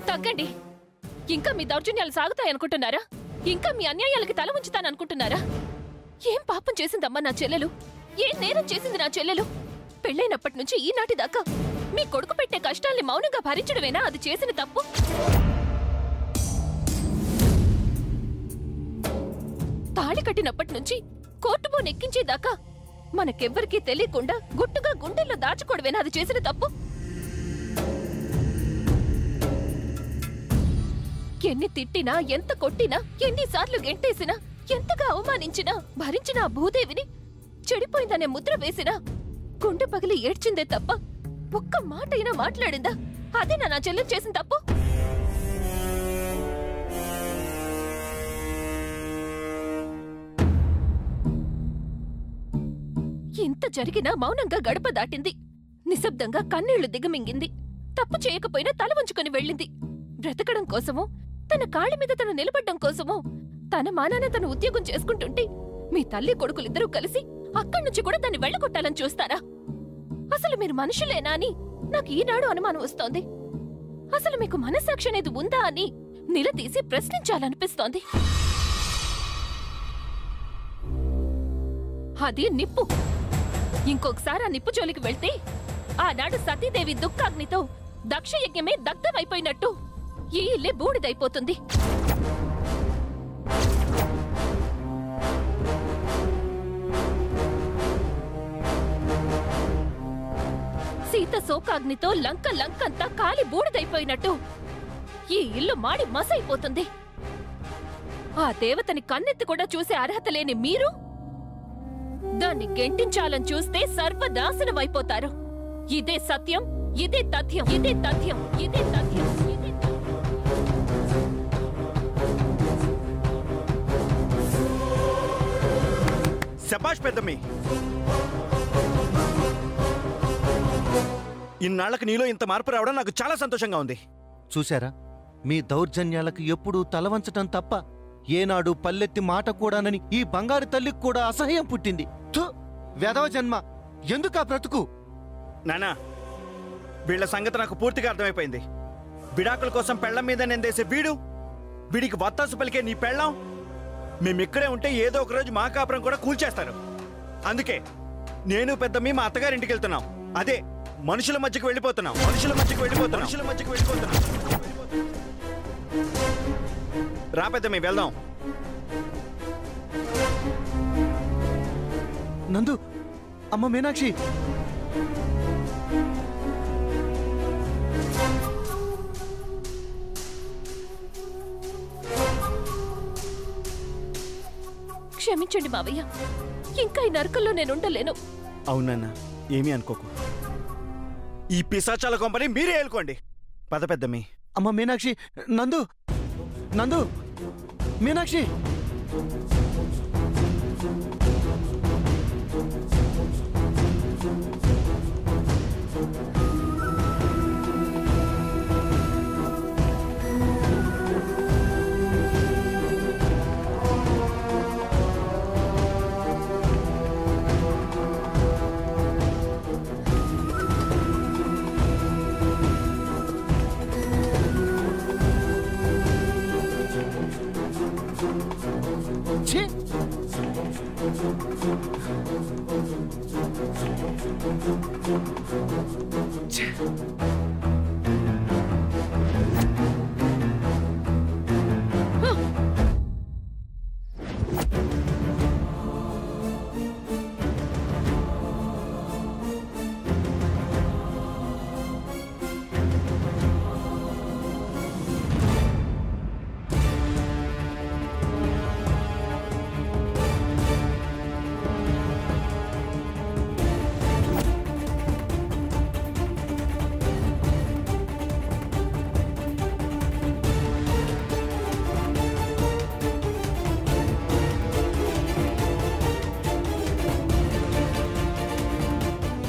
తగ్గండి. ఇంకా మీ దౌర్జన్యాలు సాగుతాయనుకుంటున్నారా? ఇంకా మీ అన్యాయాలకి తల ఉంచుతాననుకుంటున్నారా? ఏం పాపం చేసిందమ్మా నా చెల్లెలు? ఏం నేరం చేసింది నా చెల్లెలు? పెళ్ళైనప్పటి నుంచి ఈనాటి దాకా మీ కొడుకు పెట్టే కష్టాల్ని మౌనంగా భరించడమేనా అది చేసిన తప్పు? తాళి కట్టినప్పటి నుంచి కోర్టు బోన్ ఎక్కించేదాకా మనకెవ్వరికీ తెలియకుండా గుట్టుగా గుండెల్లో దాచుకోవడమేనా అది చేసిన తప్పు? ఎన్ని తిట్టినా, ఎంత కొట్టినా, ఎన్నిసార్లు గెంటేసినా, ఎంతగా అవమానించినా భరించిన ఆ భూదేవిని చెడిపోయిందనే ముద్ర వేసినా గుండె పగిలి ఏడ్చిందే తప్ప ఒక్క మాట అయినా మాట్లాడిందా? అదే నా చెల్లెలు చేసిన తప్పు. ఇంత జరిగినా మౌనంగా గడప దాటింది. నిశ్శబ్దంగా కన్నీళ్లు దిగమింగింది. తప్పు చేయకపోయినా తల వంచుకొని వెళ్ళింది. బ్రతకడం కోసమో, తన కాళ్ళ మీద తను నిలబడ్డం కోసమో తన మానాన తను ఉద్యోగం చేసుకుంటుంటే మీ తల్లి కొడుకులిద్దరూ కలిసి అక్కడి నుంచి కూడా దాన్ని వెళ్ళగొట్టాలని చూస్తారా? అసలు మీరు మనుషులేనా అని నాకు ఈనాడు అనుమానం వస్తోంది. అసలు మీకు మనస్సాక్షి అనేది ఉందా అని నిలదీసి ప్రశ్నించాలనిపిస్తోంది. అది నిప్పు. ఇంకొకసారి ఆ నిప్పు జోలికి వెళ్తే ఆనాడు సతీదేవి దుఃఖాగ్నితో దక్షయజ్ఞమే దగ్ధమైపోయినట్టు ఈ ఇల్లే బూడిదైపోతుంది. సీత శోకాగ్నితో లంకంతా కాలి బూడిదైపోయినట్టు ఈ ఇల్లు మాడి మసైపోతుంది. ఆ దేవతని కన్నెత్తి కూడా చూసే అర్హత లేని మీరు దాన్ని గెంటించాలని చూస్తే సర్వనాశనమైపోతారు. ఇదే సత్యం, ఇదే తథ్యం, ఇదే తథ్యం, ఇదే తథ్యం, ఇదే తథ్యం. శభాష్ పెద్దమ్మి. ఇన్నాళ్లకు నీలో ఇంత మార్పు రావడం నాకు చాలా సంతోషంగా ఉంది. చూశారా, మీ దౌర్జన్యాలకు ఎప్పుడూ తలవంచటం తప్ప ఏనాడు పల్లెత్తి మాట కూడానని ఈ బంగారు తల్లికి కూడా అసహ్యం పుట్టింది. వెధవ జన్మ, ఎందుకా బ్రతుకు? నానా, వీళ్ల సంగతి నాకు పూర్తిగా అర్థమైపోయింది. విడాకుల కోసం పెళ్లం మీద నిందేసే వీడికి వత్తాసు పలికే నీ పెళ్ళం, మేమిక్కడే ఉంటే ఏదో ఒక రోజు మా కాపురం కూడా కూల్చేస్తారు. అందుకే నేను పెద్దమ్మి మా అత్తగారింటికి వెళ్తున్నాం. అదే మనుషుల మధ్యకి వెళ్ళిపోతున్నాం. రా పెద్దమ్మి, వెళ్దాం. నందు, అమ్మ మీనాక్షి, క్షమించండి మావయ్య, ఇంకా ఈ నరకంలో నేనుండలేను. అవునన్నా, ఏమీ అనుకోకు. ఈ పిశాచాల కొంపని మీరే ఏలుకోండి. పద పెద్దమ్మి. అమ్మ మీనాక్షి, నందు, మీనాక్షి.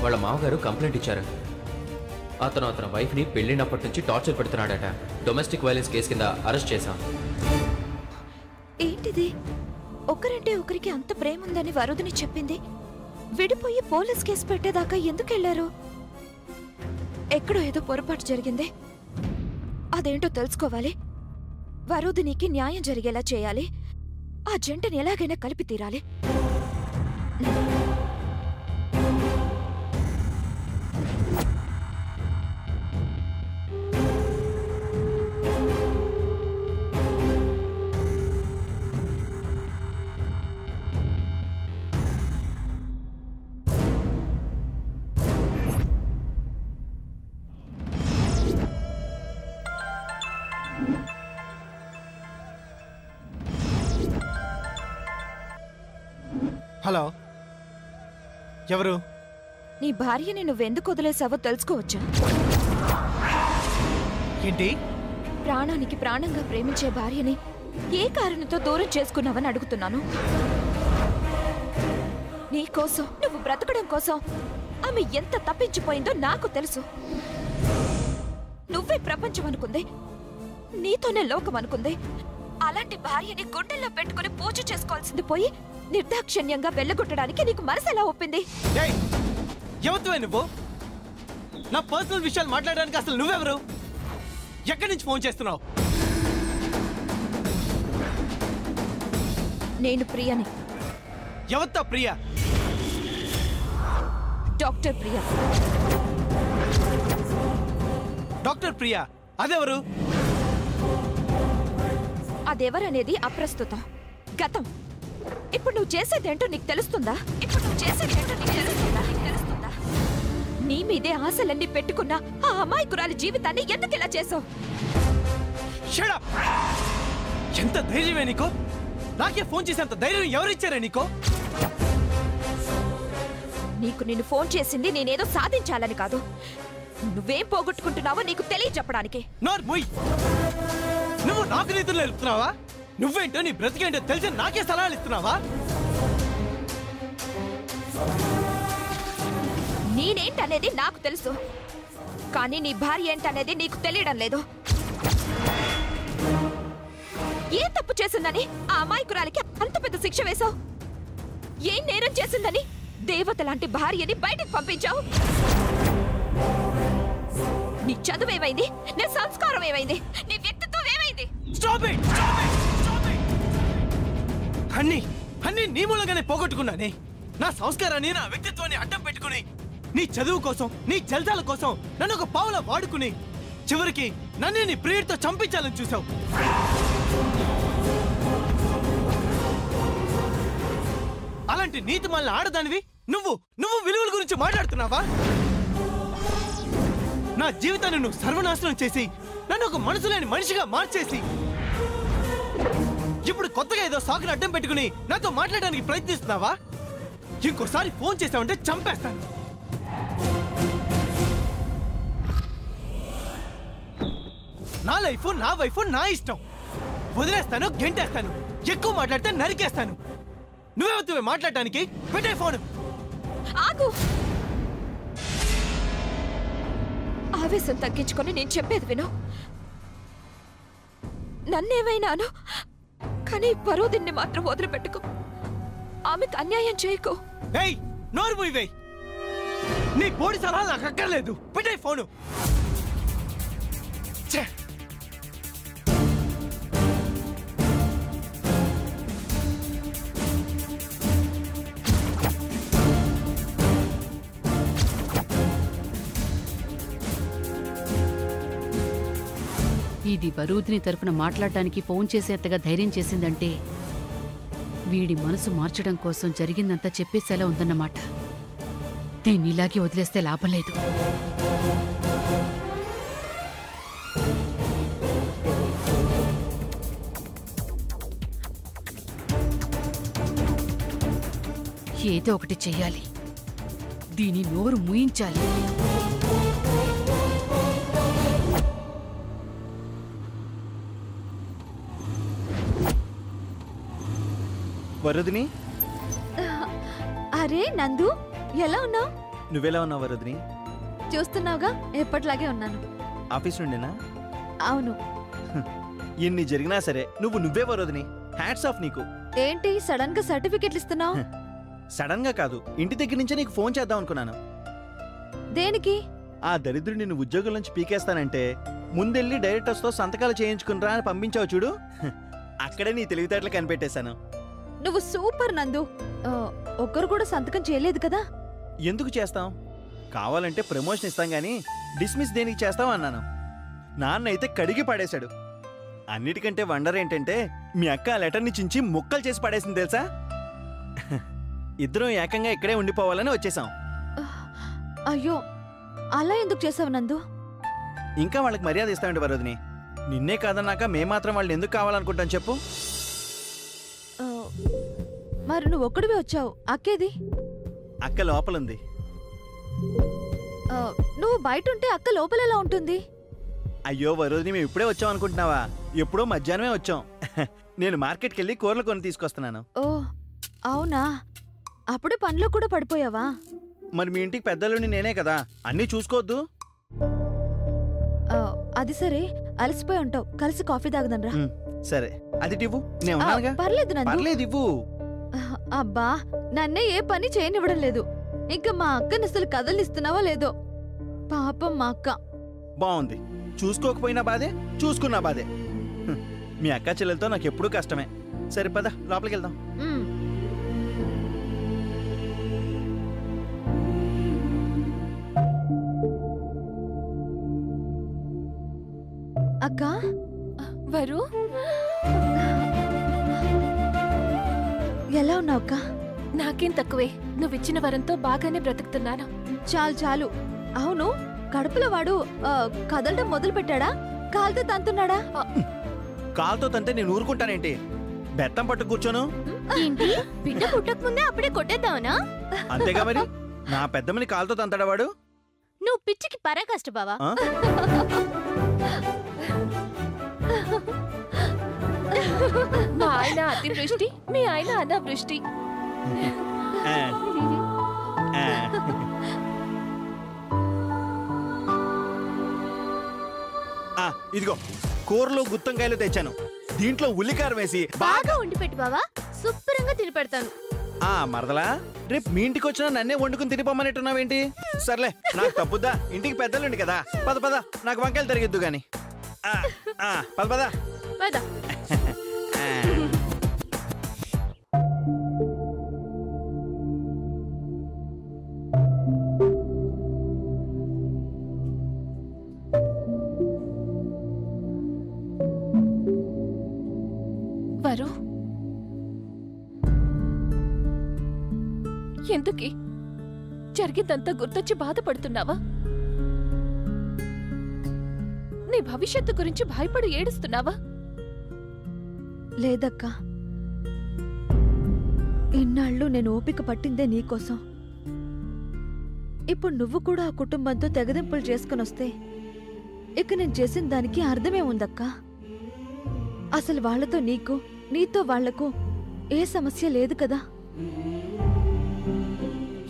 వాళ్ళ మామగారు కంప్లైంట్ ఇచ్చారు. అతని వైఫ్ని పెళ్ళినప్పటి నుంచి టార్చర్ పెడుతున్నాడట. డొమెస్టిక్ వైలెన్స్ కేసు కింద అరెస్ట్ చేశాం. ఏంటిది? ఒకరంటే ఒకరికి అంత ప్రేమ ఉందని వరుదిని చెప్పింది. విడిపోయి పోలీస్ కేసు పెట్టేదాకా ఎందుకు వెళ్లారు? ఎక్కడో ఏదో పొరపాటు జరిగింది. అదేంటో తెలుసుకోవాలి. వరుదినికి న్యాయం జరిగేలా చేయాలి. ఆ జంటని ఎలాగైనా కలిపి తీరాలి. హలో, ఎవరు? నీ భార్యని నువ్వెందుకు వదిలేసావో తెలుసుకోవచ్చా? ఏంటి? ప్రాణానికి ప్రాణంగా ప్రేమించే భార్యని ఏ కారణంతో దూరం చేసుకున్నావని అడుగుతున్నాను. నీకోసం, నువ్వు బ్రతకడం కోసం ఆమె ఎంత తప్పించిపోయిందో నాకు తెలుసు. నువ్వే ప్రపంచం అనుకుంది, నీతోనే లోకం అనుకుంది. అలాంటి భార్యని గుండెల్లో పెట్టుకుని పూజ చేసుకోవాల్సింది పోయి నిర్దాక్షిణ్యంగా వెళ్ళగొట్టడానికి నీకు మనసెలా ఒప్పింది? ఎవరివే నువ్వు? నా పర్సనల్ విషయాలు మాట్లాడడానికి అసలు నువ్వెవరు? ఎక్కడి నుంచి ఫోన్ చేస్తున్నావు? నేను ప్రియని. ఎవరితో ప్రియా? డాక్టర్ ప్రియా. డాక్టర్ ప్రియా అదెవరు? అదెవరనేది అప్రస్తుతం, గతం. ఇప్పుడు నువ్వు చేసేదేంటో నీకు తెలుస్తుందా? నీ మీదే ఆశలన్నీ పెట్టుకున్న ఆ అమాయకురాలి జీవితాన్ని ఎందుకు ఇలా చేసావు? ఎంత ధైర్యమే నీకు? నాకే ఫోన్ చేసేంత ధైర్యం ఎవరిచ్చారే నీకు? నీకు నిన్ను ఫోన్ చేసింది నేనేదో సాధించాలని కాదు, నువ్వేం పోగొట్టుకుంటున్నావో నీకు తెలియచెప్పడానికి. నువ్వు నాకు నీతులు నేర్పుతున్నావా? నువ్వేంటో నీ బ్రతికేంటో తెలిసి నాకే సలహాలు ఇస్తున్నావా? నేనేంటనేది నాకు తెలుసు, కానీ నీ భార్య ఏంటనేది నీకు తెలియడం లేదు. ఏ తప్పు చేసిందని ఆ అమాయకురాలికి అంత పెద్ద శిక్ష వేశావు? ఏం నేరం చేసిందని దేవత లాంటి భార్యని బయటికి పంపించావు? నీ చదువు ఏమైంది? నీ సంస్కారం ఏమైంది? నీ వ్యక్తిత్వం ఏమైంది? అన్నీ నీ మూలంగానే పోగొట్టుకున్నానే. నా సంస్కారాన్ని, నా వ్యక్తిత్వాన్ని అడ్డం పెట్టుకుని నీ చదువు కోసం, నీ జల్దాల కోసం నన్ను ఒక పావులా వాడుకుని చివరికి నన్ను నీ ప్రియుడితో చంపించాలని చూసావు. అలాంటి నీతి మళ్ళీ ఆడదానివి నువ్వు విలువల గురించి మాట్లాడుతున్నావా? నా జీవితాన్ని నువ్వు సర్వనాశనం చేసి నన్ను ఒక మనసు లేని మనిషిగా మార్చేసి ఇప్పుడు కొత్తగా ఏదో సాకుని అడ్డం పెట్టుకుని నాతో మాట్లాడడానికి ప్రయత్నిస్తున్నావా? ఇంకోసారి ఫోన్ చేసావంటే చంపేస్తాను. నా లైఫ్, నా వైఫ్, నా ఇష్టం. వదిలేస్తాను, గెంటేస్తాను. ఎక్కువ మాట్లాడితే నరికేస్తాను. నువ్వే మాట్లాడటానికి? పెట్టే ఫోన్. ఆగు. ఆవేశం తగ్గించుకొని నేను చెప్పేది విను. నన్నేమైనాను, కానీ పరోదిన్ని మాత్రం వదిలిపెట్టుకో. ఆమెకు అన్యాయం చేయకు. నోరు మూయవే. నీ బోడి సలహాలు నాకు అక్కర్లేదు. పెట్టే ఫోను. ఇది వరూధిని తరపున మాట్లాడటానికి ఫోన్ చేసేంతగా ధైర్యం చేసిందంటే వీడి మనసు మార్చడం కోసం జరిగిందంతా చెప్పేసేలా ఉందన్నమాట. దీన్ని ఇలాగే వదిలేస్తే లాభం లేదు. ఏదో ఒకటి చెయ్యాలి. దీని నోరు మూయించాలి. వరుదిని, అరే నందు, ఎలా ఉన్నావు? నువ్వెలా ఉన్నావు వరుదిని? చూస్తున్నావుగా, ఎప్పటిలాగే ఉన్నాను. ఆఫీస్ నుండేనా? అవును. ఎన్ని జరిగినా సరే నువ్వే వరుదిని. హ్యాట్స్ ఆఫ్ నీకు. ఏంటి సడన్ గా సర్టిఫికెట్లు ఇస్తున్నావు? సడన్ గా కాదు, ఇంటి దగ్గర నుంచే నీకు ఫోన్ చేద్దాం అనుకున్నాను. దేనికి? ఆ దరిద్రుడు నిన్ను ఉద్యోగం నుంచి పీకేస్తానంటే ముందెళ్ళి డైరెక్టర్స్తో సంతకాలు చేయించుకునిరా అని పంపించావు చూడు, అక్కడే నీ తెలివితేటలు కనిపెట్టేశాను. నువ్వు సూపర్ నందు. ఒక్కరు కూడా సంతకం చేయలేదు కదా? ఎందుకు చేస్తాం? కావాలంటే ప్రమోషన్ ఇస్తాం గానీ డిస్మిస్ దేనికి చేస్తాం అన్నాను. నాన్న అయితే కడిగి పడేశాడు. అన్నిటికంటే వండర్ ఏంటంటే మీ అక్క ఆ లెటర్ని చించి ముక్కలు చేసి పడేసింది తెలుసా. ఇద్దరం ఏకంగా ఇక్కడే ఉండిపోవాలని వచ్చేసాం. అయ్యో, అలా ఎందుకు చేసావు నందు? ఇంకా వాళ్ళకి మర్యాద ఇస్తామండి వరోధిని. నిన్నే కాదన్నాక మాత్రం వాళ్ళని ఎందుకు కావాలనుకుంటాను చెప్పు. మరి నువ్వు ఒక్కడివే వచ్చావు, అక్కేది? అక్క లోపలుంది. నువ్వు బయట ఉంటే అక్క లోపల ఎలా ఉంటుంది? అయ్యో వరోధిని, మేము ఇప్పుడే వచ్చాం అనుకుంటున్నావా? ఎప్పుడో మధ్యాహ్నమే వచ్చాం. నేను మార్కెట్కి వెళ్ళి కూరలు కొని తీసుకొస్తున్నాను. ఓ అవునా, అప్పుడే పనిలో కూడా పడిపోయావా? మరి మీ ఇంటికి పెద్దలుండి నేనే కదా, అన్నీ చూసుకోవద్దు. అది సరే, అలసిపోయి ఉంటావు, కలిసి కాఫీ తాగుదండ్రా. సరే, అది ఇవ్వు, నేను ఉన్నానుగా. పర్లేదు నందు. పర్లేదు, ఇవ్వు. అబ్బా, నన్నే ఏ పని చేయనివ్వడం లేదు. ఇంకా మా అక్కని అసలు కదలిస్తున్నావో లేదో. పాపం మా అక్క. బాగుంది, చూసుకోకపోయినా బాధే, చూసుకున్నా బాధే. మీ అక్క చెల్లెలతో నాకు ఎప్పుడూ కష్టమే. సరే పద, లోపలికి వెళ్దాం. అక్క, వరు, ఎలా ఉన్నావు అక్క? నాకేం తక్కువే, నువ్విచ్చిన వరంతో బాగానే బ్రతుకుతున్నాను. చాలు చాలు. అవును, కడుపులో వాడు కదలడం మొదలు పెట్టాడా? కాలుతో తంతున్నాడా? కాలుతో తంతే నేను ఊరుకుంటానేంటి? బెత్తం పట్టు కూర్చోను. ఏంటి, బిడ్డ పుట్టక ముందే అప్పుడే కొట్టేద్దావునా? అంతేగా మరి, నా పెద్దమ్మని కాలుతో తంతాడా వాడు? నువ్వు పిచ్చికి పరాకాష్ట బావా. మా ఆయన అతివృష్టి, మీ ఆయన అనావృష్టి. ఇదిగో కూరలో గుత్తంకాయలు తెచ్చాను, దీంట్లో ఉల్లికారం వేసి బాగా వండి పెట్టు బావా, శుభ్రంగా తిని పెడతాను. మరదలా, రేపు మీ ఇంటికి వచ్చినా నన్నే వండుకుని తినిపోమన్నట్టున్నావేంటి? సర్లే, నాకు తప్పుద్దా, ఇంటికి పెద్దలుండి కదా. పద పద, నాకు వంకాయలు తరిగిద్దు గాని. పద పద. వరు, ఎందుకే జరిగిందంతా గుర్తొచ్చి బాధపడుతున్నావా? నీ భవిష్యత్తు గురించి భయపడి ఏడుస్తున్నావా? లేదక్కా, ఇన్నాళ్ళు నేను ఓపిక పట్టిందే నీకోసం. ఇప్పుడు నువ్వు కూడా ఆ కుటుంబంతో తెగదింపులు చేసుకుని వస్తే ఇక నేను చేసిన దానికి అర్థమే ఉందక్కా. అసలు వాళ్లతో నీకు, నీతో వాళ్లకు ఏ సమస్య లేదు కదా.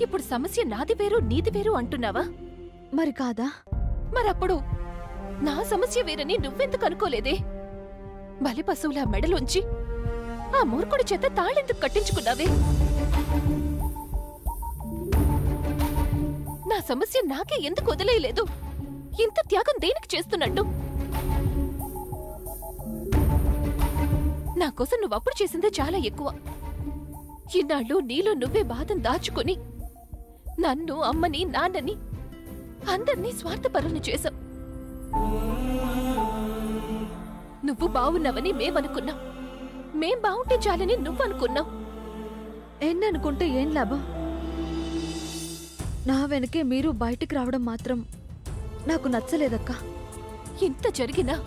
ఇప్పుడు సమస్య నాది వేరు నీది వేరు అంటున్నావా? మరి కాదా? మరప్పుడు నా సమస్య వేరని నువ్వెందుకు అనుకోలేదే? బలి పశువుల మెడలోంచి ఆ మూర్ఖుడి చేత తాళెందుకు కట్టించుకున్నావే? నా సమస్య నాకే ఎందుకు వదిలేయలేదు? ఇంత త్యాగం దేనికి చేస్తున్నట్టు? నా కోసం నువ్వప్పుడు చేసిందే చాలా ఎక్కువ. ఇన్నాళ్ళు నీలో నువ్వే బాధను దాచుకుని నన్ను, అమ్మని, నాన్నని, అందర్నీ స్వార్థపరులను చేశావు. నువ్వు బావున్నావని మేమనుకున్నాం, మేం బావుంటే చాలని నువ్వనుకున్నావు. ఎన్ననుకుంటే ఏం లాభం? నా వెనకే మీరు బయటికి రావడం మాత్రం నాకు నచ్చలేదక్కా. ఇంత జరిగినా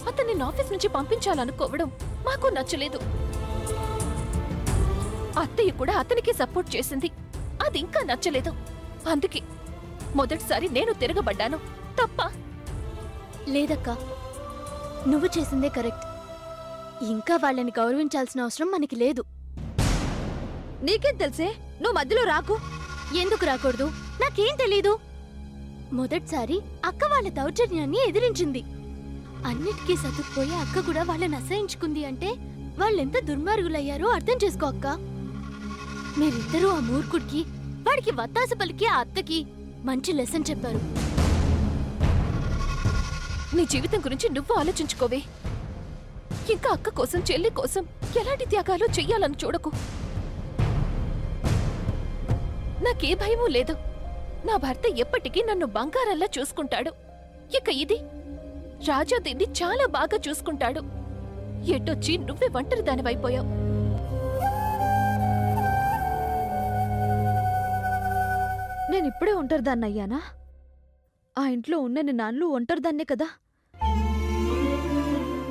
అతన్ని ఆఫీస్ నుంచి పంపించాలనుకోవడం మాకు నచ్చలేదు. అత్తయ్య కూడా అతనికి సపోర్ట్ చేసింది, అది ఇంకా నచ్చలేదు. అందుకే మొదటిసారి నేను తిరగబడ్డాను. తప్ప లేదక్కా, నువ్వు చేసిందే కరెక్ట్. ఇంకా వాళ్ళని గౌరవించాల్సిన అవసరం మనకి లేదు. నీకేం తెలుసే? నువ్వు మధ్యలో రాకు. ఎందుకు రాకూడదు? నాకేం తెలీదు. మొదటిసారి అక్క వాళ్ళ దౌర్జన్యాన్ని ఎదిరించింది. అన్నిటికీ సతుక్కుపోయి అక్క కూడా వాళ్ళని అసహించుకుంది అంటే వాళ్ళెంత దుర్మార్గులయ్యారో అర్థం చేసుకో అక్క. మీరిద్దరూ ఆ మూర్ఖుడికి, వాడికి వత్తాస పలికి ఆ అత్తకి మంచి లెసన్ చెప్పారు. నీ జీవితం గురించి నువ్వు ఆలోచించుకోవే. ఇంకా అక్క కోసం చెల్లి కోసం ఎలాంటి త్యాగాలు చెయ్యాలని చూడకు. నాకే భయమూ లేదు. నా భర్త ఎప్పటికీ నన్ను బంగారంలా చూసుకుంటాడు. ఇక ఇది రాజా దీన్ని చాలా బాగా చూసుకుంటాడు. ఎటొచ్చి నువ్వే ఒంటరి దానివైపోయావు. నేనిప్పుడే ఒంటరిదాన్ని అయ్యానా? ఆ ఇంట్లో ఉన్నన్ని నాన్లు ఒంటరిదాన్నే కదా.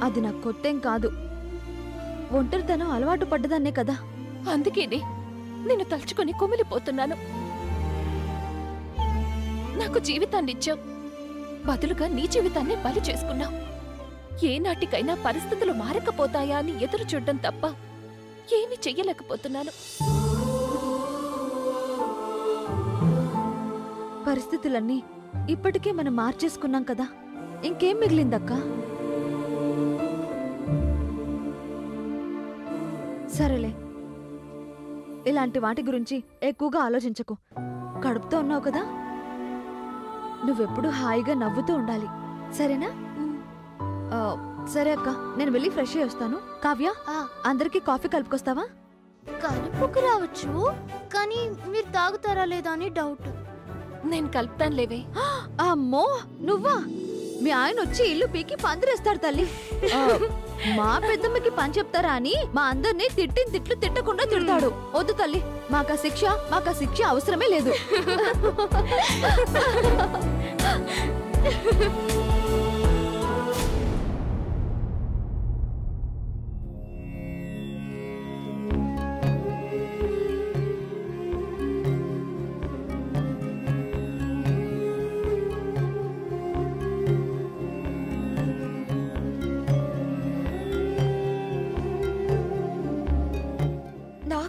అది నాకు కొత్తేం కాదు. ఒంటరితనం అలవాటు పడ్డదాన్నే కదా. అందుకేనే నిన్ను తలుచుకొని కుమిలిపోతున్నాను. నాకు జీవితాన్నిచ్చావు, బదులుగా నీ జీవితాన్ని బలి చేసుకున్నావు. ఏనాటికైనా పరిస్థితులు మారకపోతాయా అని ఎదురు చూడడం తప్ప ఏమీ చెయ్యలేకపోతున్నాను. పరిస్థితులన్నీ ఇప్పటికే మనం మార్చేసుకున్నాం కదా. ఇంకేం మిగిలిందక్కా? సరేలే, ఇలాంటి వాటి గురించి ఎక్కువగా ఆలోచించకు. కడుపుతో ఉన్నావు కదా, నువ్వెప్పుడు హాయిగా నవ్వుతూ ఉండాలి, సరేనా? సరే అక్క, నేను వెళ్ళి ఫ్రెష్ అయ్యి వస్తాను. కావ్య, అందరికీ కాఫీ కలుపుకొస్తావా? కలుపుకు రావచ్చు, కానీ మీరు తాగుతారా లేదా అని డౌట్. నేను కలుపుతాను లేవే. అమ్మో, నువ్వా? మీ ఆయన వచ్చి ఇల్లు పీకి పందిరేస్తాడు తల్లి. మా పెద్దమ్మకి పని చెప్తారా అని మా అందరినీ తిట్టిన తిట్లు తిట్టకుండా తిడతాడు. వద్దు తల్లి, మాకా శిక్ష అవసరమే లేదు.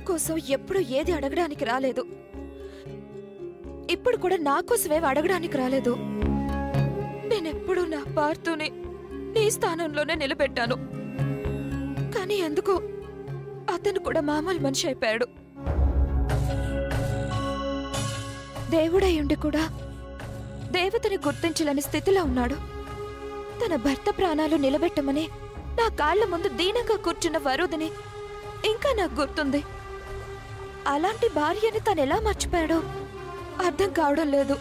కోసం ఎప్పుడు ఏది అడగడానికి రాలేదు. ఇప్పుడు కూడా నా కోసమే అడగడానికి రాలేదు. నేనెప్పుడు నా పార్తూనే నీ స్థానంలోనే నిలబెట్టాను. కానీ ఎందుకో అతను కూడా మామూలు మనిషి అయిపోయాడు. దేవుడై ఉండి కూడా దేవతని గుర్తించలేని స్థితిలో ఉన్నాడు. తన భర్త ప్రాణాలు నిలబెట్టమని నా కాళ్ల ముందు దీనంగా కూర్చున్న వరుదిని ఇంకా నాకు గుర్తుంది. అలాంటి భార్యని తను ఎలా మర్చిపోయాడో అర్థం కావడం లేదు.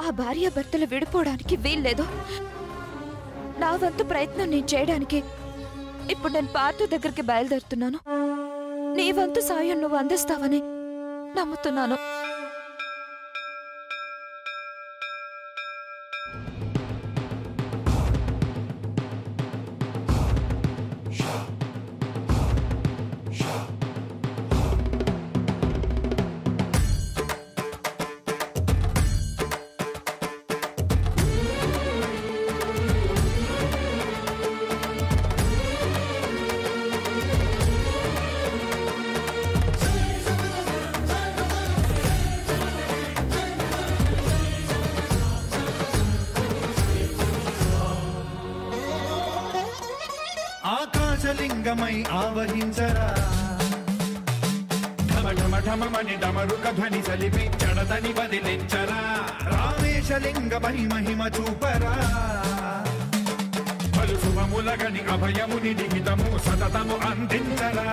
ఆ భార్య భర్తలు విడిపోవడానికి వీల్లేదు. నా వంతు ప్రయత్నం నేను చేయడానికి ఇప్పుడు నేను పార్థు దగ్గరికి బయలుదేరుతున్నాను. నీ వంతు సాయం నువ్వు అందిస్తావని నమ్ముతున్నాను. ఆకాశలింగమై ఆవహించరా, ఢమఢమఢమని డమరుక ధ్వని సలిపి జడదని వదిలించరా, రామేశలింగమై మహిమ చూపరా, పలు శుభములగని అభయముని నిహితము సతతము అందించరా.